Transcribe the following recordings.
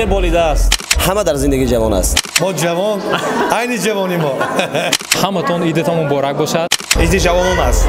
خیلی بالیده است. همه در زندگی جوان است. ما جوان عین جوانی ما. همتون ایدتون مبارک باشد. عید جوانان است.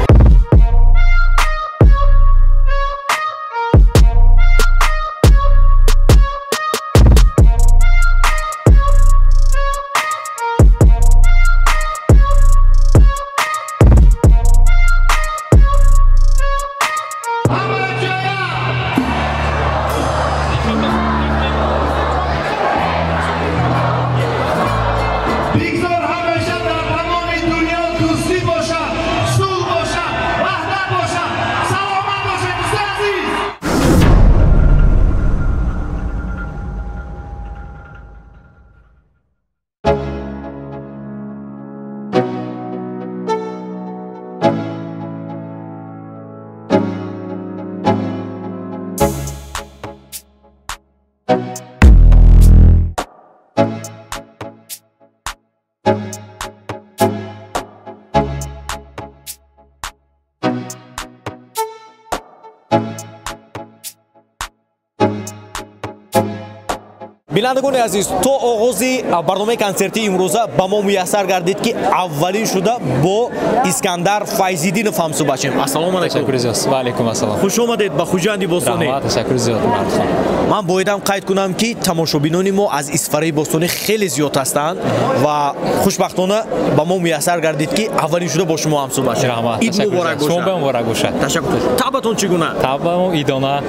بینندگان عزیز، تو آغازی برنامه کنسرتی امروزه با ما میسر گردید که اولین شده با اسکندر فیض‌الدین فامسو باشیم. السلام علیکم. تشکر زیاد. و علیکم السلام. خوش آمدید به خوجندی بوستانی. تشکر زیاد مرد خان. من بایدم قید کنم که تماشابینان ما از اسفره بوستانی خیلی زیاد هستند و خوشبختانه با ما میسر گردید که اولین شده با شما همسو باشیم. عید مبارک باشه. شما مبارک باشه. تشکر. تابتون چگونه؟ تابم ایدانه.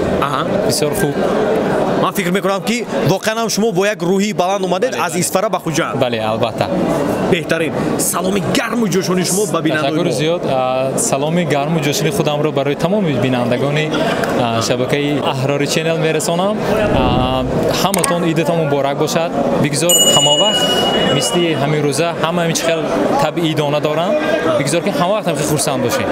بسیار خوب. من فکر میکنم که واقعا شما با یک روحی بلند اومدید از اسفره به خوجند. بله البته. بهترین. سلام گرم و جوشانی شما به بینندگان. تشکر زیاد. سلام گرم و جوشانی خودم رو برای تمام بینندگان شبکه احراری چینل میرسانم. همتون ایدتون مبارک باشد. بگذار همه وقت مثل همین روزه همه هیچ خیلی تبعیدانه دارن. بگذار که همه وقت هم خرسند باشید.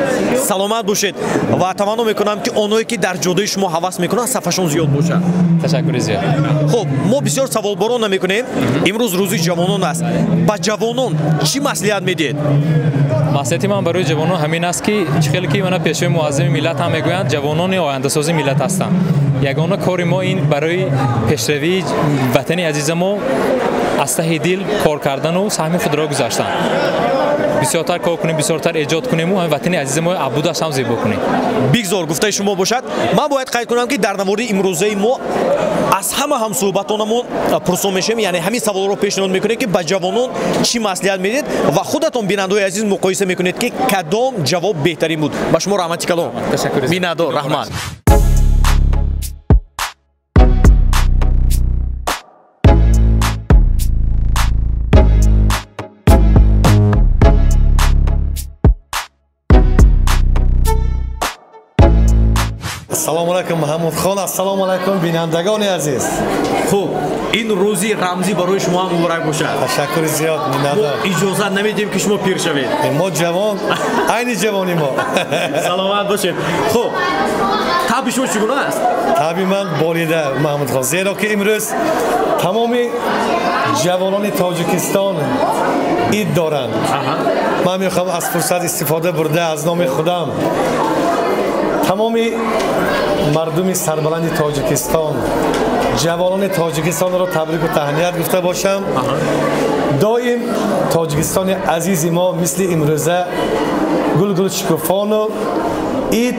سلامت باشید و تمنا میکنم که اونایی که در جاده شما هوس میکنن صفشون زیاد باشه. تشکر زیاد. خب ما بسیار سوال بارون نمیکنیم. امروز روزی جوانان است. با جوانان چی مصلحت میدید؟ مصلحت من برای جوانان همین است که خیلی که من پیشوای معظم ملت هم میگویند جوانان آینده سازی ملت هستند. یگانه کار ما این برای پیشروی وطن عزیز ما از ته دل کار کردن و سهم خود را گذاشتن. بسیارتر کار کنیم، بسیارتر ایجاد کنیم و وطن عزیز ما ابودش هم زیبا کنیم. بگذار گفته شما باشد. من باید قید کنم که در مورد امروزه ما از همه هم صحبتانمون پرسو میشیم، یعنی همین سوال رو پیشنهاد میکنید که با جوانان چی مصلحت میدید و خودتون بیننده عزیز مقایسه میکنید که کدام جواب بهترین بود. با شما رحمت کلام. تشکر. بیننده رحمت. السلام علیکم محمود خان. السلام علیکم بینندگان عزیز. خب این روزی رمزی برای شما هم مبارک باشه. تشکر زیاد مینادا. اجازه نمیدیم که شما پیر شوید. ما جوان عین جوانی ما. سلامت باشید. خب تاب شما چگونه است؟ تاب من بالیده محمود خان، زیرا که امروز تمام جوانان تاجیکستان عید دارند. من میخوام از فرصت استفاده برده از نام خودم تمام مردم سربلند تاجیکستان، جوانان تاجیکستان را تبریک و تهنیت گفته باشم. دائم تاجیکستان عزیز ما مثل امروزه گل شکوفان و عید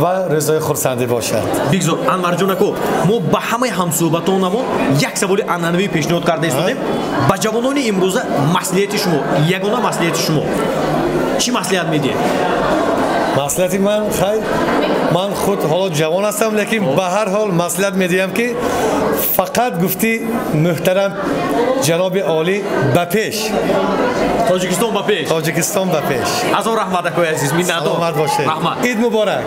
و رضای خرسندی باشد. بگذار انور جانکو، ما با همه همصحبتانمون یک سوال عنعنوی پیشنهاد کرده استیم. با جوانان امروزه مصلحت شما، یگانه مصلحت شما چی مصلحت میدید؟ مصلحت من خیر، من خود حالا جوان هستم لیکن به هر حال مصلحت میدیم که فقط گفتی محترم جناب عالی به پیش. تاجیکستان به پیش. تاجیکستان به پیش. از رحمت کوی عزیز مینادو. سلامت باشید. عید مبارک.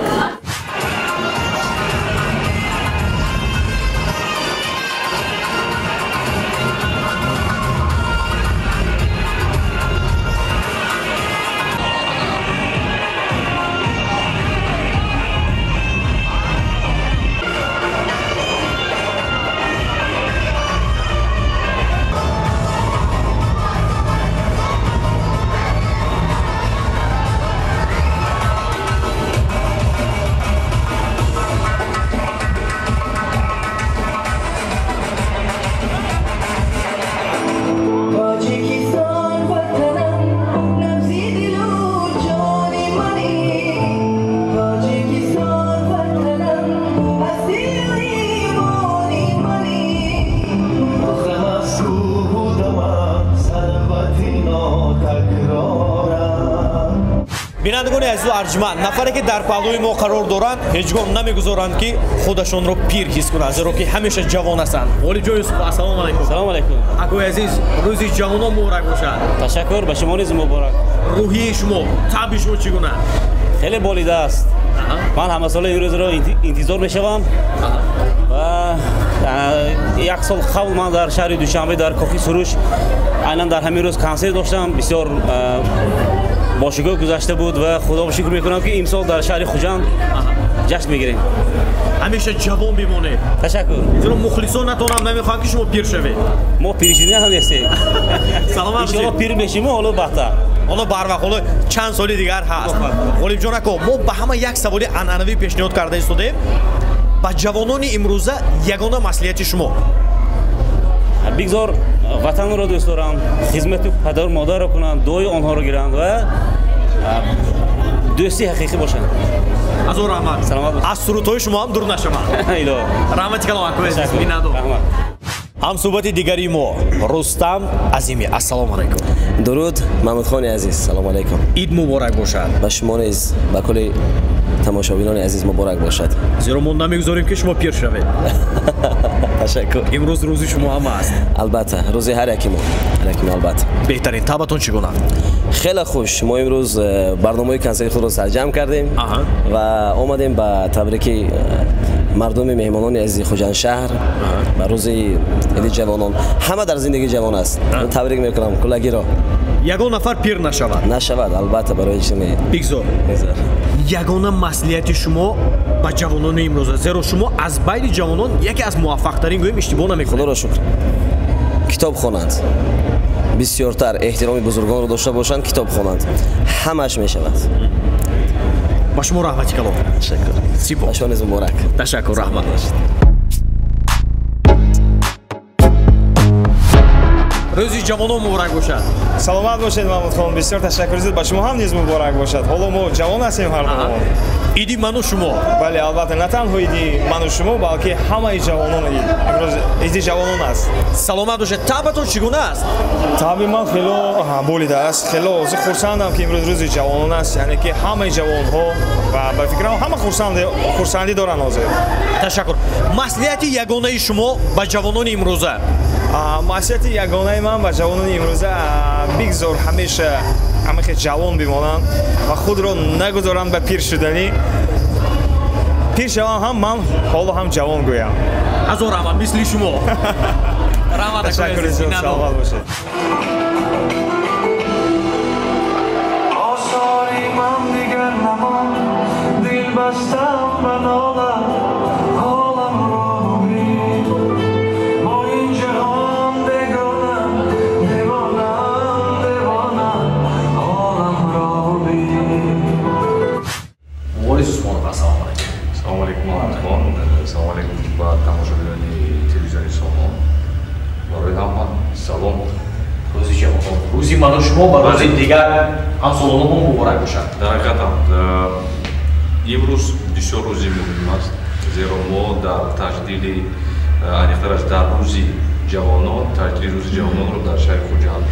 бинандагони азизу арҷманд, нафаре ки дар паҳлӯи мо қарор доранд ҳеҷ гоҳ намегузоранд ки худашонро пир ҳис кунанд, зеро ки ҳамеша ҷавон ҳастанд. Ғолибҷон Юсуф, ассалому алайкум. Салому алейкум. Акои азиз, рӯзи ҷавонон муборак бошад. Ташаккур, ба шумо низ муборак. рӯҳии шумо, таби шумо чӣ гуна? Хеле болида аст. Ман ҳамасола ин рӯзро интизор мешавам ва як сол қабл ман дар шаҳри Душанбе дар Кофи Суруш айнан дар ҳамин рӯз консерт доштам. Бисёр бошигоҳ гузашта буд ва худоро шукр мекунам ки имсол дар шаҳри Хуҷанд ҷашн мегирем. ҳамеша ҷавон бимонед. Ташаккур. зеро мухлисон натонам намехоҳанд ки шумо пир шавед. мо пиршина ҳам нестем. Саломат бошед. иншоалло пир мешим, ҳоло баҳтар. ҳоло барвақт, ҳоло чанд соли дигар ҳаст. ғолибҷон ако, мо ба ҳама як саволи анъанавӣ пешниҳод карда истодем. ба ҷавонони имрӯза ягона маслиҳати шумо? бигзор ватанро дӯст доранд, хизмати падару модарро кунанд, дуои онҳоро гиранд ва дӯсти ҳақиқӣ бошанд. азо раҳмат. Саломат бошед. аз сурудҳои шумо ҳам дур нашавам. илоҳи. раҳмати калом акои азиз, бинадо. Раҳмат. ҳамсӯҳбати дигари мо Рустам Азимӣ, ассалому алайкум. дуруд Маҳмудхони азиз, салому алайкум. ид муборак бошад. ба шумо низ ба кулли тамошобинони азиз муборак бошад. зеро мо намегузорем ки шумо пир шавед. ташаккур. имрӯз рӯзи шумо ҳам аст. албатта рӯзи ҳар яки мо албатта. беҳтарин, табатон чӣ гуна? хеле хуш. мо имрӯз барномаи консерти худро сарҷам кардем ва омадем ба табрики мардуми меҳмонони азизи Хуҷандшаҳр ба рӯзи иди ҷавонон. ҳама дар зиндагии ҷавон аст. табрик мекунам кулагиро. ягон нафар пир нашавад. нашавад, албатта барои чине. бигзор. ягона маслиҳати шумо ба ҷавонони имрӯза, зеро шумо аз байни ҷавонон яке аз муваффақтарин гӯем иштибоҳ намекунед. худоро шукр. китоб хонанд. бисёртар эҳтироми бузургонро дошта бошанд, китоб хонанд. ҳамааш мешавад. ба шумо раҳмати калом. ташаккур. сипо. ба шумо низ муборак. ташаккур, раҳмат. рӯзи ҷавонон муборак бошад. саломат бошед Маҳмудхон, бисёр ташаккур. Ба шумо ҳам низ муборак бошад. ҳоло мо ҷавон ҳастем ҳардумон. иди ману шумо. бале, албатта, на танҳо иди ману шумо, балки ҳамаи ҷавонон имрӯз иди ҷавонон аст. саломат бошед. табатон чӣ гуна аст? таби ман хело болида аст. хело ҳозир хурсандам ки имрӯз рӯзи ҷавонон аст, яъне ки ҳамаи ҷавонҳо ва ба фикрам ҳама хурсандӣ доранд ҳозир. ташаккур. маслиҳати ягонаи шумо ба ҷавонони имрӯза? маслиҳати ягонаи ман ба ҷавонони имрӯза бигзор ҳамеша ҷавон бимонанд ва худро нагузоранд ба пир шуданӣ. пир шавам ҳам ман ҳоло ҳам ҷавон гӯям. азо раҳмат, мисли шумо. раҳмат. ташаккур, саломат бошед. рӯзи ману шумо ба рӯзи дигар ҳамсолонамон муборак бошад. дар ҳақиқатам имрӯз бисёр рӯзи муҳим аст, зеро мо дар таҷдиди аниқтараш дар рӯзи ҷавонон, таҷдиди рӯзи ҷавононро дар шаҳри Хуҷанд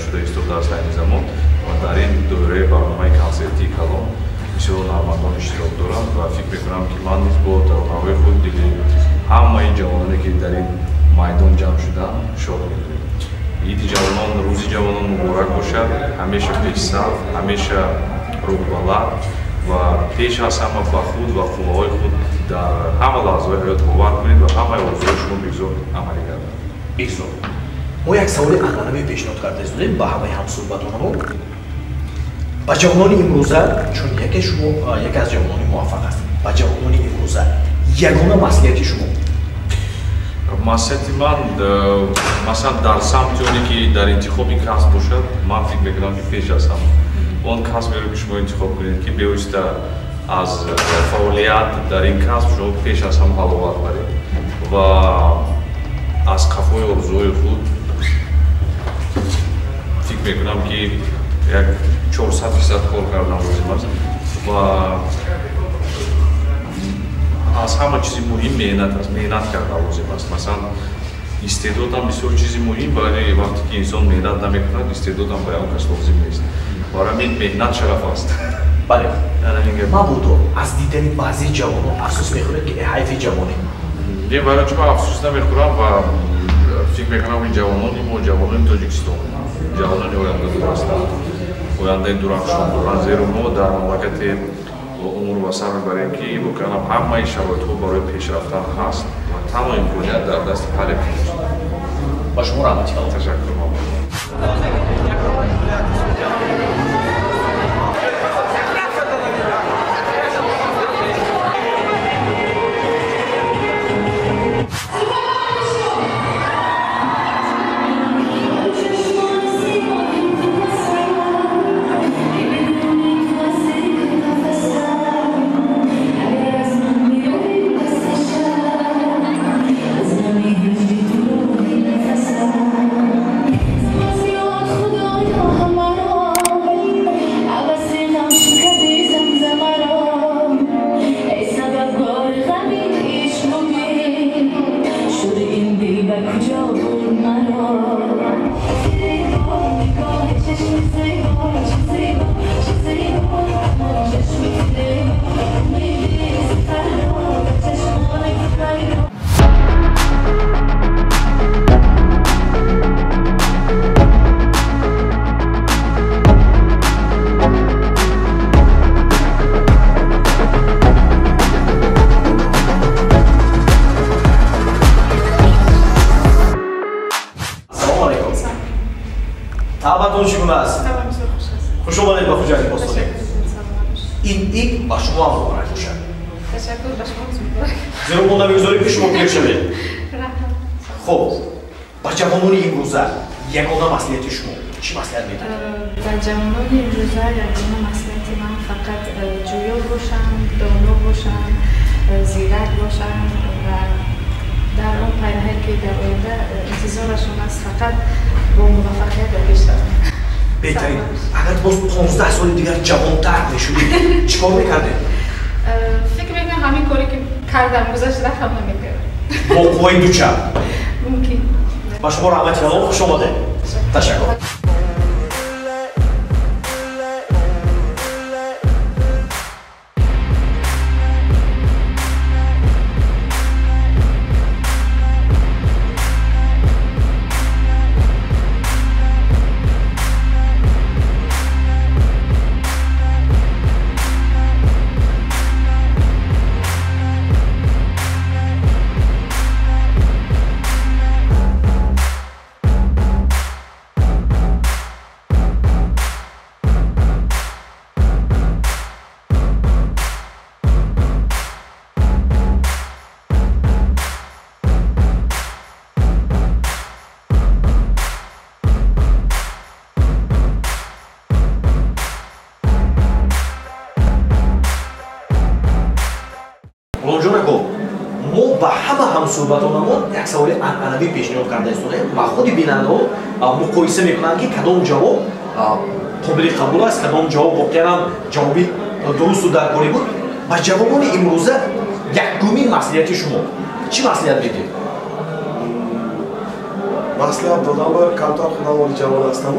шуда истодааст айни замон ва дар ин доираи барномаи консерти калом бисёр ҳунармандон иштирок доранд ва фикр мекунам ки ман низ бо таваҳҳои худ дили ҳамаи ҷавононе ки дар ин майдон ҷамъ шуданд шод мекунем. иди ҷавонон, рӯзи ҷавонон муборак бошад. ҳамеша пешсаф, ҳамеша рӯҳбаланд ва пеш аз ҳама ба худ ва хуноҳои худ дар ҳама лаҳзаҳои ҳаёт бовар кунед ва ҳамаи орзуҳои шумо бигзор амалӣ гардад. бигзор. мо як саволи анъанавӣ пешниҳод карда истодем ба ҳамаи ҳамсӯҳбатонамон. ба ҷавонони имрӯза, чун яке шумо яке аз ҷавонони муваффақ аст, ба ҷавонони имрӯза ягона маслиҳати шумо? маслиҳати ман масалан дар самти оне ки дар интихоби касб бошад, ман фикр мекунам ки пеш аз ҳама он касберо ки шумо интихоб кунед ки бевосита аз фаъолият дар ин касб шумо пеш аз ҳама ҳаловат баред ва аз қафои орзуҳои худ фикр мекунам ки як 400% кор кардан лозим аст ва аз ҳама чизи муҳим меҳнат аст. меҳнат карда лозим аст. масалан истеъдод ҳам бисёр чизи муҳим, вале вақте ки инсон меҳнат намекунад, истеъдод ҳам ба ягон кас лозим нест. барои мин меҳнат шараф аст. бале мабудо аз дидани баъзе ҷавонон афсӯс мехӯред ки ҳайфи ҷавонӣ. Не, барои чӣ ман афсӯс намехӯрам ва фикр мекунам ин ҷавонони мо ҷавонони Тоҷикистон ҷавонони ояндаdur ҳастанд, ояндаи дурахшон доранд, зеро мо дар мамлакате умр ва сар мебарем ки воқеан ҳамаи шароитҳо барои пешрафтан ҳаст ва тамоми имконият дар дасти ҳалли мешавад. ба шумо раҳмати калом. Ташаккур. Табатон чигуна аст? Хуш омадед ба хуҷаи Бостоне. Ин ба шумо ҳам муборак бошад. Ташаккур, ба шумо муборак. Зеро мо намегузорем ки шумо пир шавед. Хуб, ба ҷавонони имрӯза ягона маслиҳати шумо чӣ маслиҳат медиҳед? Ба ҷавонони имрӯза ягона маслиҳати ман фақат ҷӯё бошанд, доно бошанд, зирак бошанд ва дар он пайраҳе ки дар оянда интизорашон аст фақат бо муваффақият дар пеш раванд. Беҳтарин. Агар боз 15 соли дигар ҷавонтар мешудед, чӣ кор мекардед? Фикр мекунам ҳамин коре ки кардам гузашта ҳам намекардам. Бо қувваи дуча. Мумкин. Ба шумо раҳмати калом, хуш омадед. Ташаккур. Ҷонако, мо ба ҳама ҳамсӯҳбатонамон як саволи анъанавӣ пешниҳод карда истодаем ва худи бинандаҳо муқоиса мекунанд ки кадом ҷавоб қобили қабул аст, кадом ҷавоб воқеан ҷавоби дурусту даркорӣ буд. Ба ҷавонони имрӯза якумин маслиҳати шумо чӣ маслиҳат медиҳед? маслиҳат додан ба камтар худамони ҷавон ҳастам,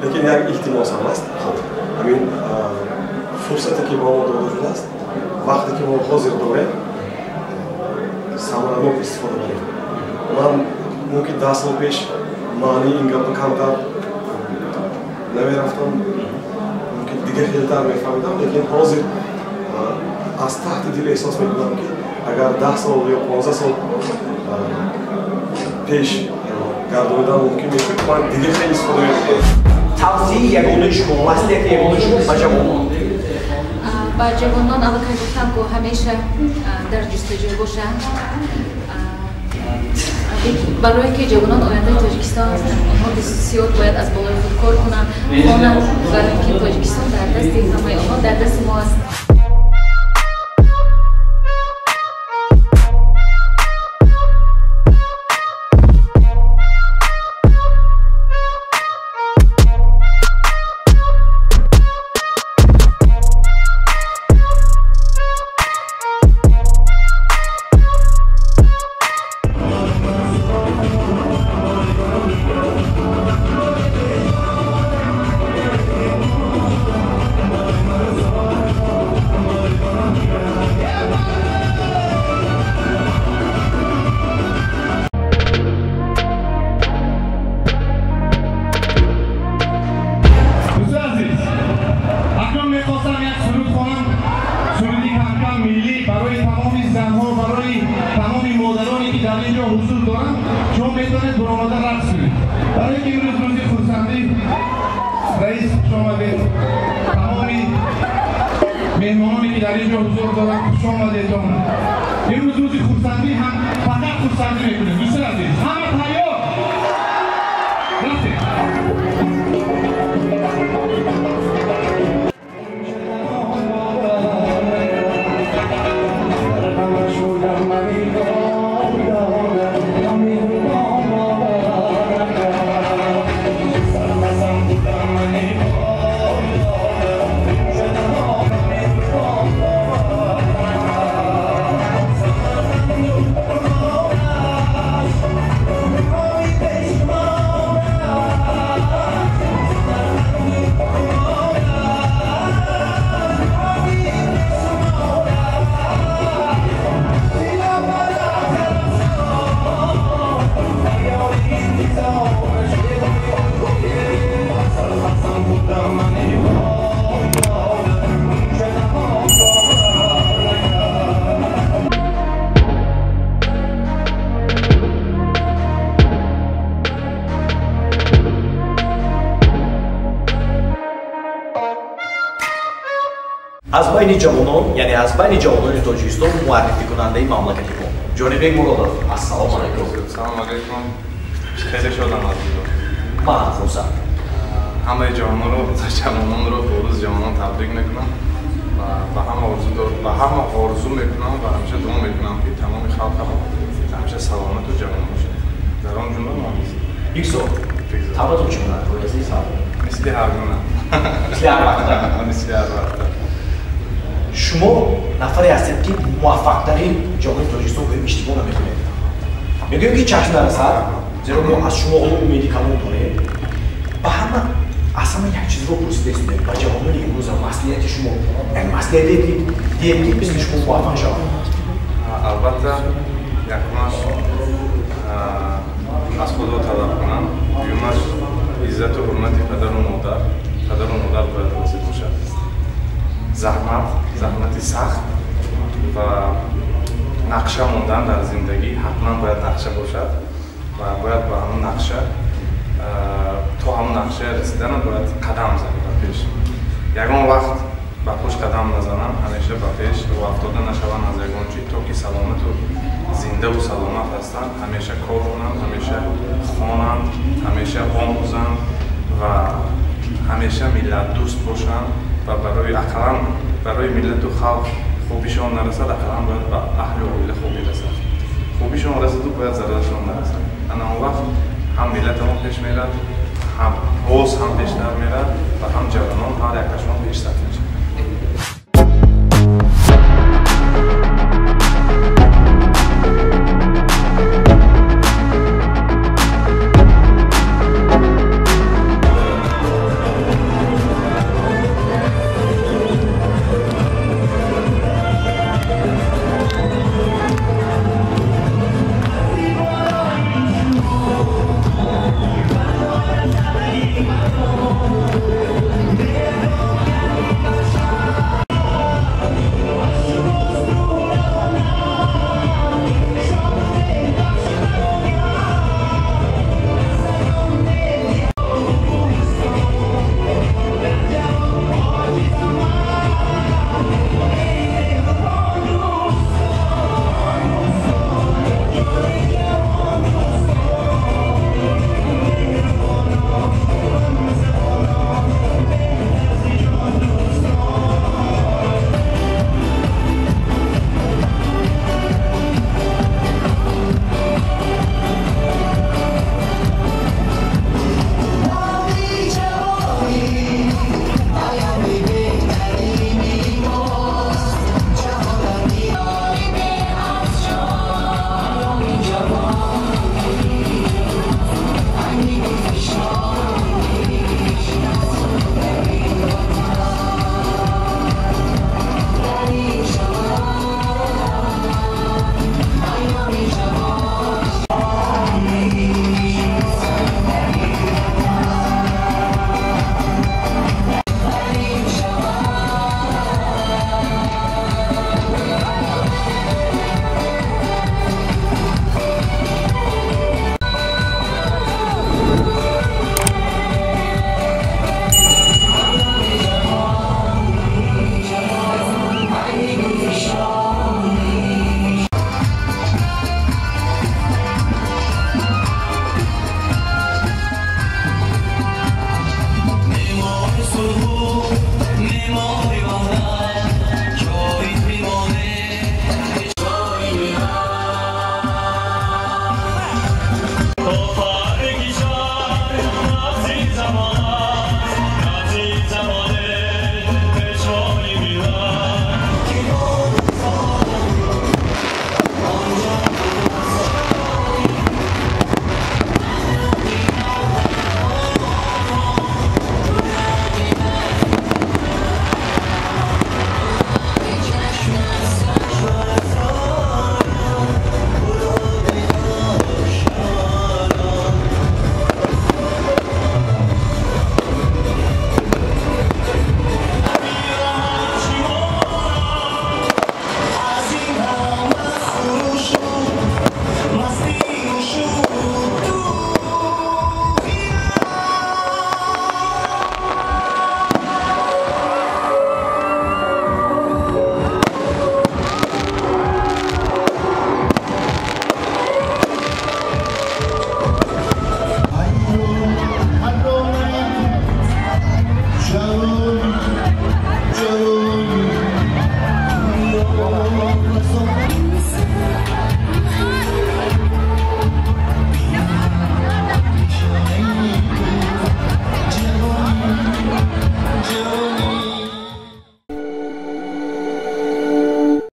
лекин як илтимосам аст. ҳамин фурсате ки ба мо дода шудааст, вақте ки мо ҳозир дорем самаранок истифода барем. ман мумкин 10 сол пеш маъни ин гапа камтар намерафтам, мумкин дига хелтар мефаҳмидам, лекин ҳозир аз таҳти дил эҳсос мекунам ки агар 10 сол ё 15 сол пеш гардонидан мумкин мешуд, ман дига хеле истифода мекунам. тавсияи ягонаи шумо, маслиҳати ягонаи шумо ба ҷавонон? با جوانان اول که گفتم که همیشه در جستجو باشن برای که جوانان آینده تاجیکستان آنها بسیار باید از بالای خود کار کنند خوانند برای اینکه تاجیکستان در دست همه آنها در دست ما است. استفاده رقص کنید. برای اینکه امروز روزی خرسندی رئیس خوش آمدید. تمامی مهمانانی که در اینجا حضور دارن خوش آمدیدتون. امروز روزی خرسندی هم فقط خرسندی میکنیم. دوستان عزیز همه تیار رفتید. از بین جوانان یعنی از بین جوانان تاجیکستان معرفی کننده مملکتی ما جناب مراد السلام علیکم. سلام علیکم. خیلی شادم از دیدار. من خوشم. همه جوانان رو به روز جوانان تبریک میکنم و به همه آرزو میکنم و همیشه دعا میکنم که تمام خلق همیشه سلامت و جوان باشه. در آن جمله ما ایکسو تابتون چونه کویزی سال مثل هر گونه مثل هر وقت شما نفری هستید که موفق‌ترین جامعه تاجیکستان رو اشتباه نمی‌کنید. میگم که چشم در سر زیرا ما از شما امیدی کلام داریم. با همه اصلا یک چیز رو پرسیدید با جوانان امروز مسئولیت شما این مسئولیتی دیگه بسید شما موفق شوید. البته یکمش از خدا طلب کنم دومش عزت و حرمت پدر و مادر باید رسید باشد. زحمت سخت و نقشه موندن در زندگی حتما باید نقشه باشد و باید با همون نقشه تا همون نقشه رسیدن باید قدم زنید به پیش. یگان وقت به پشت قدم نزنم همیشه به پیش و افتاده نشوم از یگان چی تا که سلامت و زنده و سلامت هستند همیشه کار کنند همیشه خوانند همیشه آموزند و همیشه ملت دوست باشند و برای ملت و خلق خوبیشان نرسد اقلا باید به اهل و عائله خوبی رسد. خوبیشان رسد و باید ضررشان نرسد. اون وقت هم ملت ما پیش میرد هم حوض هم پیشتر میرد و هم جوانان هر یکشان پیشتر میرد.